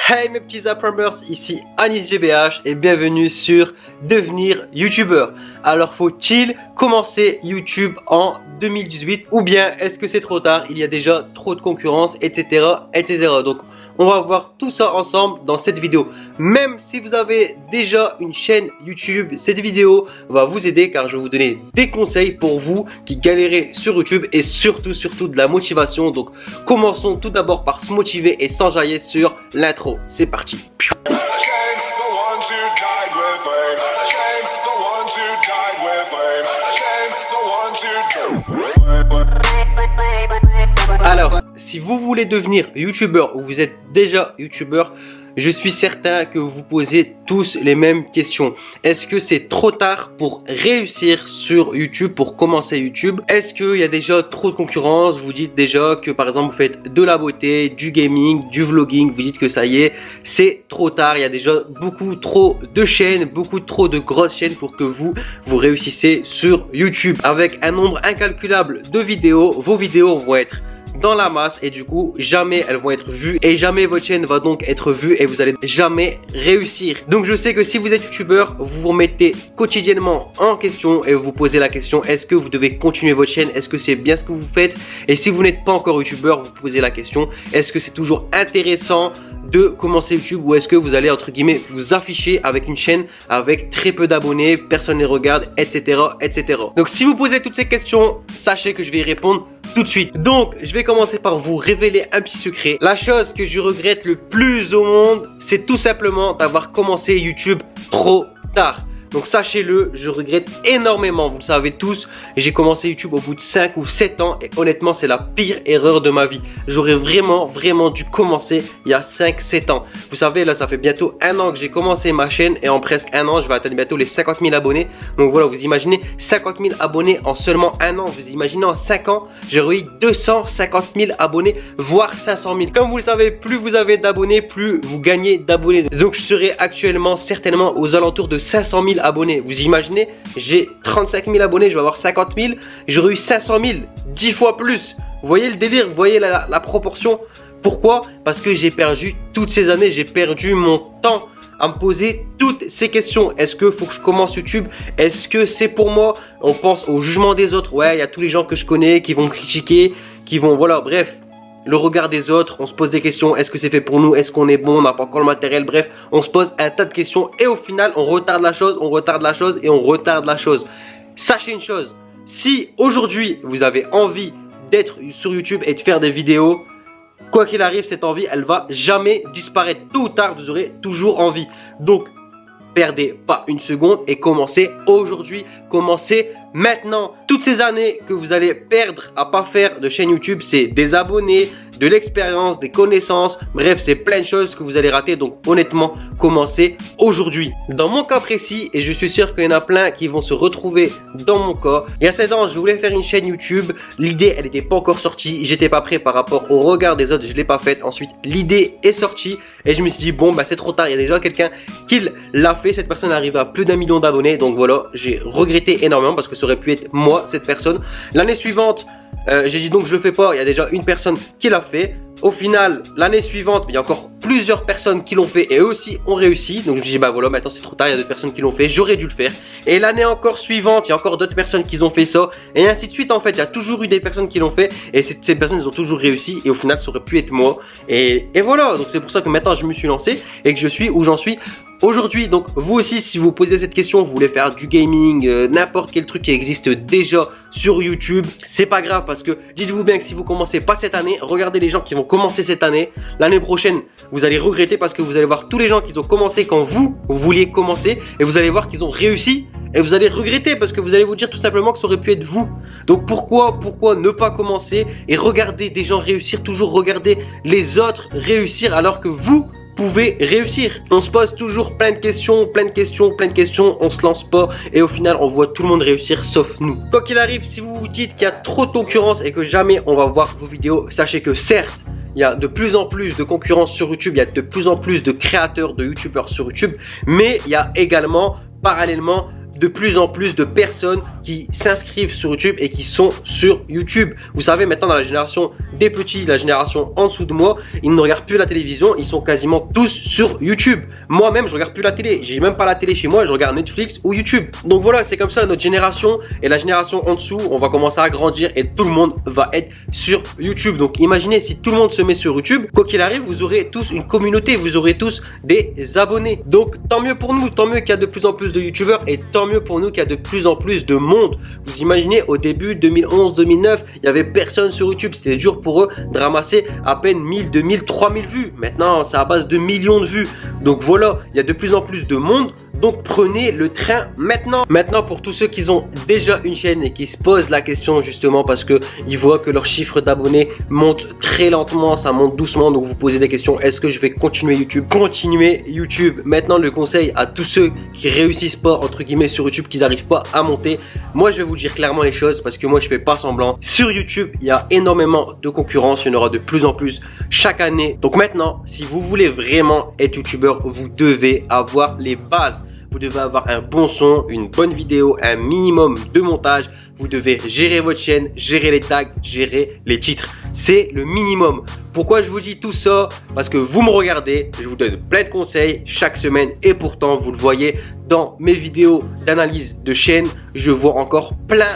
Hey mes petits appreneurs, ici Anis GBH et bienvenue sur Devenir YouTubeur. Alors faut-il commencer YouTube en 2018 ou bien est-ce que c'est trop tard, il y a déjà trop de concurrence, etc. Donc on va voir tout ça ensemble dans cette vidéo. Même si vous avez déjà une chaîne YouTube, cette vidéo va vous aider car je vais vous donner des conseils pour vous qui galérez sur YouTube et surtout de la motivation. Donc commençons tout d'abord par se motiver et s'enjailler sur l'intro. C'est parti. Alors, si vous voulez devenir youtubeur ou vous êtes déjà youtubeur, je suis certain que vous posez tous les mêmes questions. Est-ce que c'est trop tard pour réussir sur YouTube, pour commencer YouTube? Est-ce qu'il y a déjà trop de concurrence? Vous dites déjà que par exemple vous faites de la beauté, du gaming, du vlogging, vous dites que ça y est, c'est trop tard. Il y a déjà beaucoup trop de chaînes, beaucoup trop de grosses chaînes pour que vous réussissez sur YouTube. Avec un nombre incalculable de vidéos, vos vidéos vont être dans la masse et du coup jamais elles vont être vues et jamais votre chaîne va donc être vue et vous allez jamais réussir. Donc je sais que si vous êtes youtubeur, vous vous remettez quotidiennement en question et vous vous posez la question: est-ce que vous devez continuer votre chaîne? Est-ce que c'est bien ce que vous faites? Et si vous n'êtes pas encore youtubeur, vous posez la question: est-ce que c'est toujours intéressant de commencer YouTube ou est-ce que vous allez entre guillemets vous afficher avec une chaîne avec très peu d'abonnés, personne ne les regarde, etc. Donc si vous posez toutes ces questions, sachez que je vais y répondre tout de suite. Donc je vais commencer par vous révéler un petit secret. La chose que je regrette le plus au monde, c'est tout simplement d'avoir commencé YouTube trop tard. Donc sachez-le, je regrette énormément, vous le savez tous, j'ai commencé YouTube au bout de 5 ou 7 ans et honnêtement c'est la pire erreur de ma vie. J'aurais vraiment dû commencer il y a 5-7 ans. Vous savez là ça fait bientôt un an que j'ai commencé ma chaîne et en presque un an je vais atteindre bientôt les 50 000 abonnés. Donc voilà, vous imaginez 50 000 abonnés en seulement un an, vous imaginez en 5 ans j'aurais eu 250 000 abonnés voire 500 000. Comme vous le savez, plus vous avez d'abonnés, plus vous gagnez d'abonnés. Donc je serai actuellement certainement aux alentours de 500 000 abonnés. Vous imaginez, j'ai 35 000 abonnés, je vais avoir 50 000, j'aurais eu 500 000, 10 fois plus. Vous voyez le délire, vous voyez la proportion. Pourquoi? Parce que j'ai perdu toutes ces années, j'ai perdu mon temps à me poser toutes ces questions. Est-ce que faut que je commence YouTube? Est-ce que c'est pour moi? On pense au jugement des autres. Ouais, il y a tous les gens que je connais qui vont me critiquer, qui vont, voilà, bref. Le regard des autres, on se pose des questions, est-ce que c'est fait pour nous, est-ce qu'on est bon, on n'a pas encore le matériel, bref, on se pose un tas de questions et au final on retarde la chose, Sachez une chose, si aujourd'hui vous avez envie d'être sur YouTube et de faire des vidéos, quoi qu'il arrive, cette envie elle va jamais disparaître, tôt ou tard vous aurez toujours envie. Donc perdez pas une seconde et commencez aujourd'hui, commencez maintenant. Toutes ces années que vous allez perdre à pas faire de chaîne YouTube, c'est des abonnés, de l'expérience, des connaissances, bref c'est plein de choses que vous allez rater. Donc honnêtement commencez aujourd'hui. Dans mon cas précis, et je suis sûr qu'il y en a plein qui vont se retrouver dans mon cas, il y a 16 ans je voulais faire une chaîne YouTube, l'idée elle n'était pas encore sortie, j'étais pas prêt par rapport au regard des autres, je l'ai pas faite. Ensuite l'idée est sortie et je me suis dit bon bah c'est trop tard, il y a déjà quelqu'un qui l'a fait, cette personne arrive à plus d'1 million d'abonnés. Donc voilà, j'ai regretté énormément parce que ça aurait pu être moi cette personne. L'année suivante j'ai dit donc je le fais pas, il y a déjà une personne qui l'a fait. Au final, l'année suivante, il y a encore plusieurs personnes qui l'ont fait et eux aussi ont réussi. Donc je me dis bah voilà, maintenant c'est trop tard, il y a d'autres personnes qui l'ont fait, j'aurais dû le faire. Et l'année encore suivante, il y a encore d'autres personnes qui ont fait ça. Et ainsi de suite en fait, il y a toujours eu des personnes qui l'ont fait. Et ces personnes, elles ont toujours réussi. Et au final, ça aurait pu être moi. Et voilà, donc c'est pour ça que maintenant je me suis lancé et que je suis où j'en suis aujourd'hui. Donc vous aussi, si vous posez cette question, vous voulez faire du gaming, n'importe quel truc qui existe déjà sur YouTube, c'est pas grave parce que dites-vous bien que si vous commencez pas cette année, regardez les gens qui vont commencer cette année. L'année prochaine, vous allez regretter parce que vous allez voir tous les gens qui ont commencé quand vous vouliez commencer et vous allez voir qu'ils ont réussi et vous allez regretter parce que vous allez vous dire tout simplement que ça aurait pu être vous. Donc pourquoi ne pas commencer et regarder des gens réussir, toujours regarder les autres réussir alors que vous pouvez réussir? On se pose toujours plein de questions, on se lance pas et au final on voit tout le monde réussir sauf nous. Quoi qu'il arrive, si vous vous dites qu'il y a trop de concurrence et que jamais on va voir vos vidéos, sachez que certes il y a de plus en plus de concurrence sur YouTube, il y a de plus en plus de créateurs, de youtubeurs sur YouTube, mais il y a également parallèlement de plus en plus de personnes qui s'inscrivent sur YouTube et qui sont sur YouTube. Vous savez, maintenant dans la génération des petits, la génération en dessous de moi, ils ne regardent plus la télévision, ils sont quasiment tous sur YouTube. Moi-même, je regarde plus la télé, j'ai même pas la télé chez moi, je regarde Netflix ou YouTube. Donc voilà, c'est comme ça notre génération et la génération en dessous, on va commencer à grandir et tout le monde va être sur YouTube. Donc imaginez si tout le monde se met sur YouTube, quoi qu'il arrive, vous aurez tous une communauté, vous aurez tous des abonnés. Donc tant mieux pour nous, tant mieux qu'il y a de plus en plus de YouTubeurs et tant mieux pour nous qu'il y a de plus en plus de monde. Vous imaginez au début 2011-2009, il y avait personne sur YouTube, c'était dur pour eux de ramasser à peine 1000, 2000, 3000 vues. Maintenant, c'est à base de millions de vues. Donc voilà, il y a de plus en plus de monde. Donc prenez le train maintenant. Maintenant, pour tous ceux qui ont déjà une chaîne et qui se posent la question justement parce que ils voient que leur chiffre d'abonnés monte très lentement, ça monte doucement, donc vous posez des questions. Est-ce que je vais continuer YouTube? Continuez YouTube. Maintenant, le conseil à tous ceux qui réussissent pas entre guillemets sur YouTube, qui n'arrivent pas à monter, moi je vais vous dire clairement les choses parce que moi je fais pas semblant. Sur YouTube, il y a énormément de concurrence, il y en aura de plus en plus chaque année. Donc maintenant, si vous voulez vraiment être YouTubeur, vous devez avoir les bases. Vous devez avoir un bon son, une bonne vidéo, un minimum de montage. Vous devez gérer votre chaîne, gérer les tags, gérer les titres. C'est le minimum. Pourquoi je vous dis tout ça? Parce que vous me regardez, je vous donne plein de conseils chaque semaine et pourtant, vous le voyez dans mes vidéos d'analyse de chaîne, je vois encore plein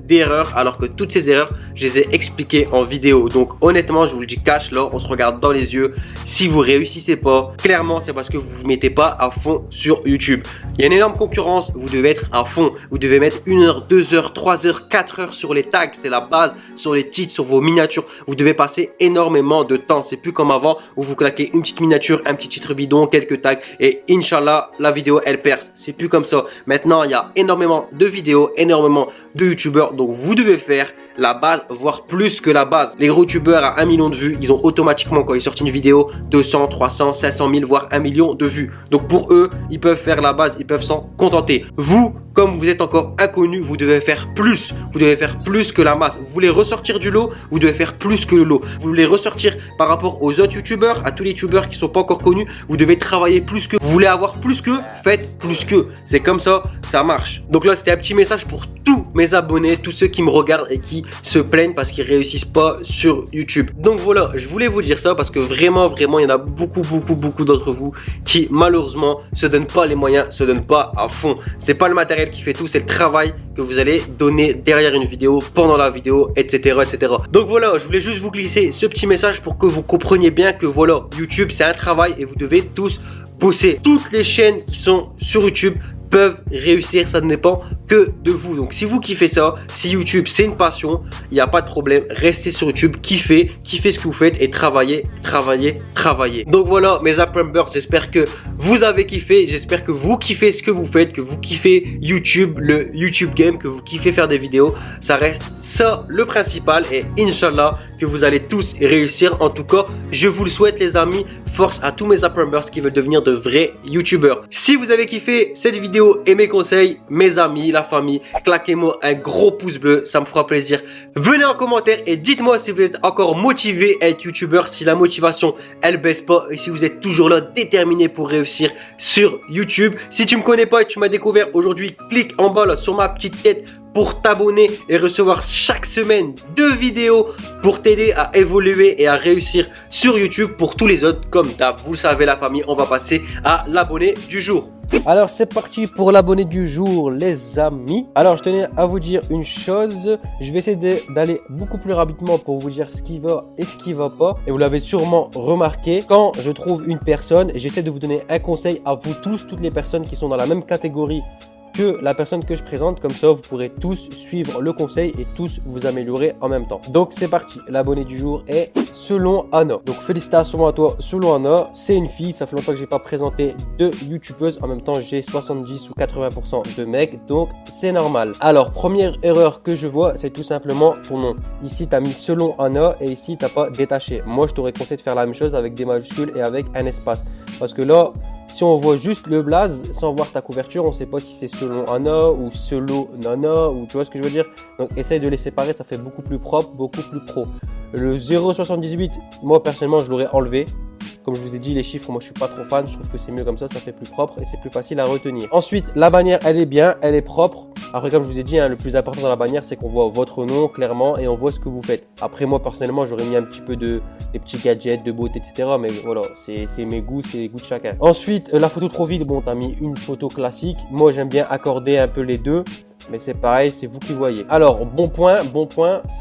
d'erreurs alors que toutes ces erreurs, je les ai expliquées en vidéo. Donc honnêtement, je vous le dis cash, là, on se regarde dans les yeux. Si vous réussissez pas, clairement, c'est parce que vous ne vous mettez pas à fond sur YouTube. Il y a une énorme concurrence, vous devez être à fond. Vous devez mettre 1 heure, 2 heures, 3 heures, 4 heures sur les tags, c'est la base, sur les titres, sur vos miniatures. Vous devez passer énormément de temps. C'est plus comme avant où vous claquez une petite miniature, un petit titre bidon, quelques tags et Inch'Allah, la vidéo elle perce. C'est plus comme ça. Maintenant, il y a énormément de vidéos, énormément de youtubeurs. Donc, vous devez faire la base, voire plus que la base. Les gros youtubeurs à 1 million de vues, ils ont automatiquement, quand ils sortent une vidéo, 200, 300, 500 000, voire 1 million de vues. Donc, pour eux, ils peuvent faire la base, ils peuvent s'en contenter. Vous, comme vous êtes encore inconnu, vous devez faire plus. Vous devez faire plus que la masse. Vous voulez ressortir du lot, vous devez faire plus que le lot. Vous voulez ressortir par rapport aux autres youtubeurs, à tous les youtubeurs qui sont pas encore connus, vous devez travailler plus que. Vous voulez avoir plus que, faites plus que. C'est comme ça, ça marche. Donc là, c'était un petit message pour tous mes abonnés, tous ceux qui me regardent et qui se plaignent parce qu'ils réussissent pas sur YouTube. Donc voilà, je voulais vous dire ça parce que vraiment, il y en a beaucoup d'entre vous qui malheureusement se donnent pas les moyens, se donnent pas à fond. C'est pas le matériel qui fait tout, c'est le travail que vous allez donner derrière une vidéo, pendant la vidéo, etc. Donc voilà, je voulais juste vous glisser ce petit message pour que vous compreniez bien que voilà, YouTube c'est un travail et vous devez tous bosser. Toutes les chaînes qui sont sur YouTube peuvent réussir, ça ne dépend que de vous. Donc si vous kiffez ça, si YouTube c'est une passion, il n'y a pas de problème, restez sur YouTube, kiffez ce que vous faites et travaillez. Donc voilà mes Apprenbers, j'espère que vous avez kiffé, j'espère que vous kiffez ce que vous faites, que vous kiffez YouTube, le YouTube game, que vous kiffez faire des vidéos. Ça reste ça le principal et Inch'Allah que vous allez tous réussir. En tout cas, je vous le souhaite les amis. Force à tous mes Apprenbers qui veulent devenir de vrais YouTubeurs. Si vous avez kiffé cette vidéo et mes conseils, mes amis, la famille, claquez-moi un gros pouce bleu, ça me fera plaisir. Venez en commentaire et dites-moi si vous êtes encore motivé à être YouTubeur, si la motivation elle baisse pas et si vous êtes toujours là déterminé pour réussir sur YouTube. Si tu me connais pas et tu m'as découvert aujourd'hui, clique en bas là sur ma petite tête pour t'abonner et recevoir chaque semaine 2 vidéos pour t'aider à évoluer et à réussir sur YouTube. Pour tous les autres, comme d'hab, vous le savez la famille, on va passer à l'abonné du jour. Alors c'est parti pour l'abonné du jour les amis. Alors je tenais à vous dire une chose, je vais essayer d'aller beaucoup plus rapidement pour vous dire ce qui va et ce qui va pas. Et vous l'avez sûrement remarqué, quand je trouve une personne, j'essaie de vous donner un conseil à vous tous, toutes les personnes qui sont dans la même catégorie que la personne que je présente, comme ça vous pourrez tous suivre le conseil et tous vous améliorer en même temps. Donc c'est parti, l'abonné du jour est Selon Anna. Donc félicitations à toi Selon Anna, c'est une fille, ça fait longtemps que j'ai pas présenté de youtubeuse, en même temps j'ai 70 ou 80% de mecs, donc c'est normal. Alors première erreur que je vois, c'est tout simplement ton nom. Ici tu as mis Selon Anna et ici tu n'as pas détaché. Moi je t'aurais conseillé de faire la même chose avec des majuscules et avec un espace, parce que là si on voit juste le blaze sans voir ta couverture, on ne sait pas si c'est Selon Anna ou Solo Nana ou tu vois ce que je veux dire. Donc essaye de les séparer, ça fait beaucoup plus propre, beaucoup plus pro. Le 0,78, moi personnellement je l'aurais enlevé. Comme je vous ai dit, les chiffres, moi je suis pas trop fan. Je trouve que c'est mieux comme ça fait plus propre et c'est plus facile à retenir. Ensuite, la bannière, elle est bien, elle est propre. Après, comme je vous ai dit, le plus important dans la bannière, c'est qu'on voit votre nom clairement et on voit ce que vous faites. Après, moi personnellement, j'aurais mis un petit peu des petits gadgets de beauté, etc. Mais voilà, c'est mes goûts, c'est les goûts de chacun. Ensuite, la photo trop vide, bon, t'as mis une photo classique. Moi, j'aime bien accorder un peu les deux. Mais c'est pareil, c'est vous qui voyez. Alors, bon point,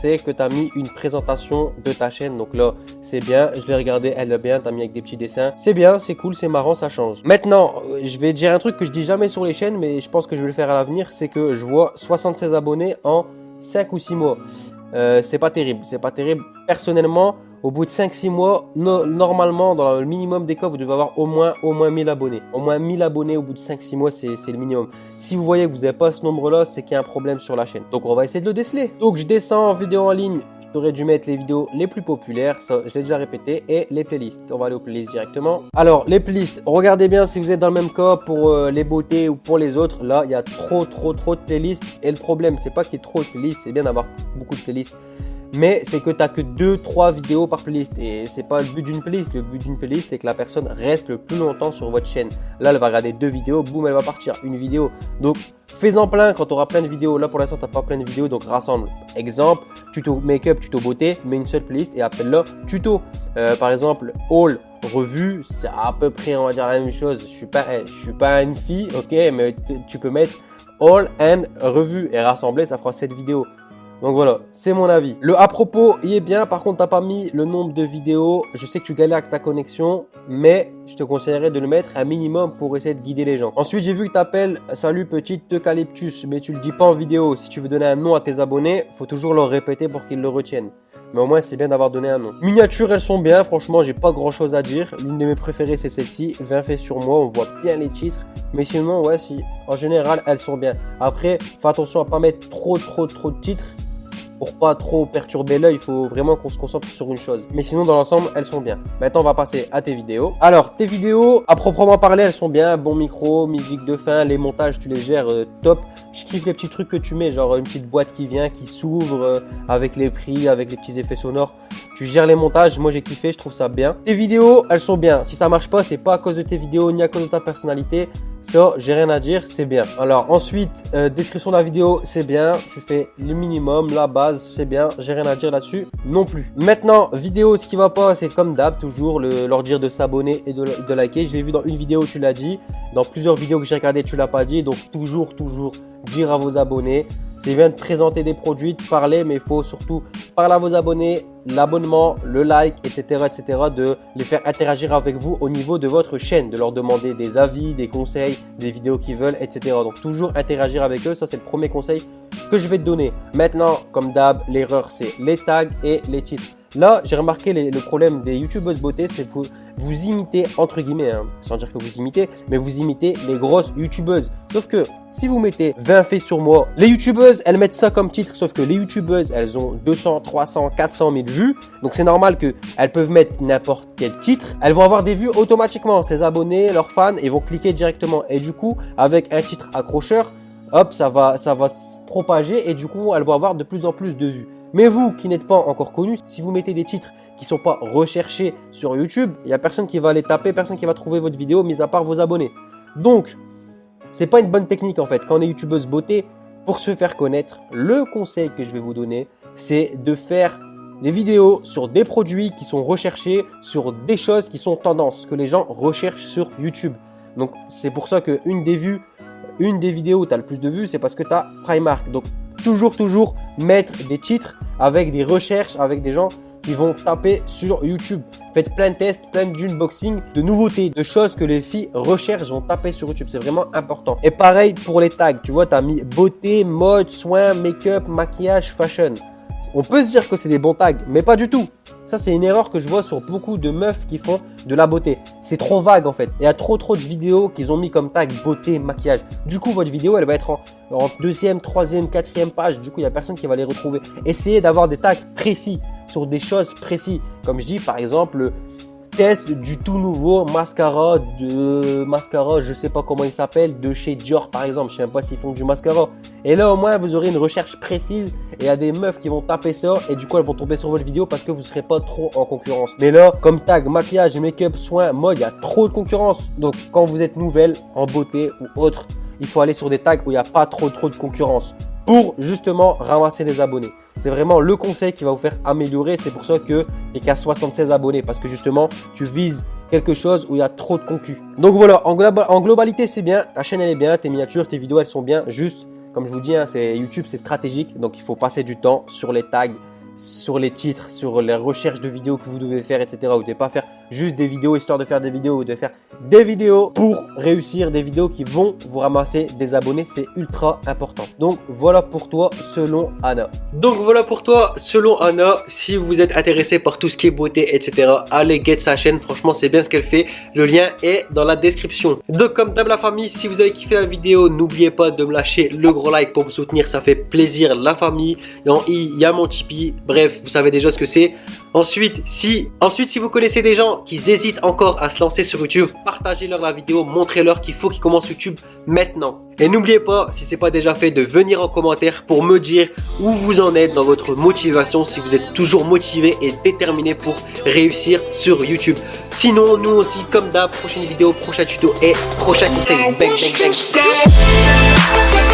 c'est que tu as mis une présentation de ta chaîne. Donc là, c'est bien. Je l'ai regardé, elle est bien. Tu as mis avec des petits dessins. C'est bien, c'est cool, c'est marrant, ça change. Maintenant, je vais dire un truc que je dis jamais sur les chaînes, mais je pense que je vais le faire à l'avenir. C'est que je vois 76 abonnés en 5 ou 6 mois. C'est pas terrible, c'est pas terrible. Personnellement, au bout de 5-6 mois, normalement, dans le minimum des cas, vous devez avoir au moins 1000 abonnés. Au moins 1000 abonnés au bout de 5-6 mois, c'est le minimum. Si vous voyez que vous n'avez pas ce nombre-là, c'est qu'il y a un problème sur la chaîne. Donc, on va essayer de le déceler. Donc, je descends en vidéo en ligne. J'aurais dû mettre les vidéos les plus populaires, ça je l'ai déjà répété, et les playlists. On va aller aux playlists directement. Alors, les playlists, regardez bien si vous êtes dans le même cas pour les beautés ou pour les autres. Là, il y a trop de playlists. Et le problème, c'est pas qu'il y ait trop de playlists, c'est bien d'avoir beaucoup de playlists. Mais c'est que tu n'as que 2-3 vidéos par playlist et c'est pas le but d'une playlist. Le but d'une playlist c'est que la personne reste le plus longtemps sur votre chaîne. Là, elle va regarder 2 vidéos, boum, elle va partir. Une vidéo. Donc, fais-en plein quand tu auras plein de vidéos. Là, pour l'instant, tu n'as pas plein de vidéos, donc rassemble. Exemple, tuto make-up, tuto beauté, mets une seule playlist et appelle-la tuto. Par exemple, haul, revue, c'est à peu près, on va dire la même chose. Je suis pas une fille, ok, mais tu peux mettre haul and revue et rassembler, ça fera 7 vidéos. Donc voilà, c'est mon avis. Le à propos, il est bien. Par contre, t'as pas mis le nombre de vidéos. Je sais que tu galères avec ta connexion, mais je te conseillerais de le mettre un minimum pour essayer de guider les gens. Ensuite, j'ai vu que t'appelles salut petite eucalyptus, mais tu le dis pas en vidéo. Si tu veux donner un nom à tes abonnés, faut toujours leur répéter pour qu'ils le retiennent. Mais au moins, c'est bien d'avoir donné un nom. Miniatures, elles sont bien. Franchement, j'ai pas grand chose à dire. L'une de mes préférées, c'est celle-ci. 20 faits sur moi. On voit bien les titres. Mais sinon, ouais, si. En général, elles sont bien. Après, fais attention à pas mettre trop de titres. Pour pas trop perturber l'œil, il faut vraiment qu'on se concentre sur une chose. Mais sinon, dans l'ensemble, elles sont bien. Maintenant, on va passer à tes vidéos. Alors, tes vidéos, à proprement parler, elles sont bien. Bon micro, musique de fin, les montages, tu les gères top. Je kiffe les petits trucs que tu mets, genre une petite boîte qui vient, qui s'ouvre avec les prix, avec les petits effets sonores. Tu gères les montages, moi j'ai kiffé, je trouve ça bien. Tes vidéos, elles sont bien. Si ça marche pas, c'est pas à cause de tes vidéos ni à cause de ta personnalité. Ça, j'ai rien à dire, c'est bien. Alors ensuite, description de la vidéo, c'est bien. Tu fais le minimum, la base, c'est bien. J'ai rien à dire là-dessus non plus. Maintenant, vidéo, ce qui va pas, c'est comme d'hab, toujours leur dire de s'abonner et de liker. Je l'ai vu dans une vidéo, tu l'as dit. Dans plusieurs vidéos que j'ai regardées, tu l'as pas dit. Donc toujours dire à vos abonnés. C'est bien de présenter des produits, de parler, mais il faut surtout parler à vos abonnés, l'abonnement, le like, etc., de les faire interagir avec vous au niveau de votre chaîne, de leur demander des avis, des conseils, des vidéos qu'ils veulent, etc. Donc toujours interagir avec eux, ça c'est le premier conseil que je vais te donner. Maintenant, comme d'hab, l'erreur c'est les tags et les titres. Là, j'ai remarqué le problème des youtubeuses beauté, c'est que vous imitez, entre guillemets, sans dire que vous imitez, mais vous imitez les grosses youtubeuses. Sauf que si vous mettez 20 faits sur moi, les youtubeuses, elles mettent ça comme titre, sauf que les youtubeuses, elles ont 200, 300, 400 000 vues. Donc c'est normal qu'elles peuvent mettre n'importe quel titre. Elles vont avoir des vues automatiquement. Ces abonnés, leurs fans, ils vont cliquer directement. Et du coup, avec un titre accrocheur, hop, ça va se propager et du coup, elles vont avoir de plus en plus de vues. Mais vous qui n'êtes pas encore connus, si vous mettez des titres qui sont pas recherchés sur YouTube, il n'y a personne qui va les taper, personne qui va trouver votre vidéo, mis à part vos abonnés. Donc, c'est pas une bonne technique en fait. Quand on est youtubeuse beauté, pour se faire connaître, le conseil que je vais vous donner, c'est de faire des vidéos sur des produits qui sont recherchés, sur des choses qui sont tendances, que les gens recherchent sur YouTube. Donc, c'est pour ça qu'une des vidéos où tu as le plus de vues, c'est parce que tu as Primark. Donc, toujours mettre des titres avec des recherches, avec des gens qui vont taper sur YouTube. Faites plein de tests, plein d'unboxing, de nouveautés, de choses que les filles recherchent, vont taper sur YouTube. C'est vraiment important. Et pareil pour les tags. Tu vois, tu as mis beauté, mode, soins, make-up, maquillage, fashion. On peut se dire que c'est des bons tags, mais pas du tout. Ça, c'est une erreur que je vois sur beaucoup de meufs qui font de la beauté. C'est trop vague en fait. Il y a trop de vidéos qu'ils ont mis comme tag beauté, maquillage. Du coup, votre vidéo, elle va être en deuxième, troisième, quatrième page. Du coup, il n'y a personne qui va les retrouver. Essayez d'avoir des tags précis sur des choses précises. Comme je dis, par exemple, test du tout nouveau mascara je sais pas comment il s'appelle, de chez Dior par exemple. Je sais même pas s'ils font du mascara. Et là au moins vous aurez une recherche précise et il y a des meufs qui vont taper ça et du coup elles vont tomber sur votre vidéo parce que vous serez pas trop en concurrence. Mais là, comme tag, maquillage, make-up, soins, mode, il y a trop de concurrence. Donc quand vous êtes nouvelle en beauté ou autre, il faut aller sur des tags où il n'y a pas trop de concurrence pour justement ramasser des abonnés. C'est vraiment le conseil qui va vous faire améliorer. C'est pour ça que tu n'es qu'à 76 abonnés parce que justement, tu vises quelque chose où il y a trop de concus. Donc voilà, en globalité, c'est bien. Ta chaîne, elle est bien. Tes miniatures, tes vidéos, elles sont bien. Juste, comme je vous dis, hein, YouTube, c'est stratégique. Donc, il faut passer du temps sur les tags, sur les titres, sur les recherches de vidéos que vous devez faire, etc. Vous ne devez pas faire juste des vidéos histoire de faire des vidéos. Vous devez faire des vidéos pour réussir, des vidéos qui vont vous ramasser des abonnés. C'est ultra important. Donc voilà pour toi selon Anna. Si vous êtes intéressé par tout ce qui est beauté, etc., allez get sa chaîne. Franchement, c'est bien ce qu'elle fait. Le lien est dans la description. Donc comme d'hab la famille, si vous avez kiffé la vidéo, n'oubliez pas de me lâcher le gros like pour me soutenir. Ça fait plaisir la famille. En i, il y a mon Tipeee. Bref, vous savez déjà ce que c'est. Ensuite, si vous connaissez des gens qui hésitent encore à se lancer sur YouTube, partagez-leur la vidéo, montrez-leur qu'il faut qu'ils commencent YouTube maintenant. Et n'oubliez pas, si ce n'est pas déjà fait, de venir en commentaire pour me dire où vous en êtes dans votre motivation, si vous êtes toujours motivé et déterminé pour réussir sur YouTube. Sinon, nous aussi, comme d'hab, prochaine vidéo, prochain tuto et prochain conseil. Bang, bang, bang.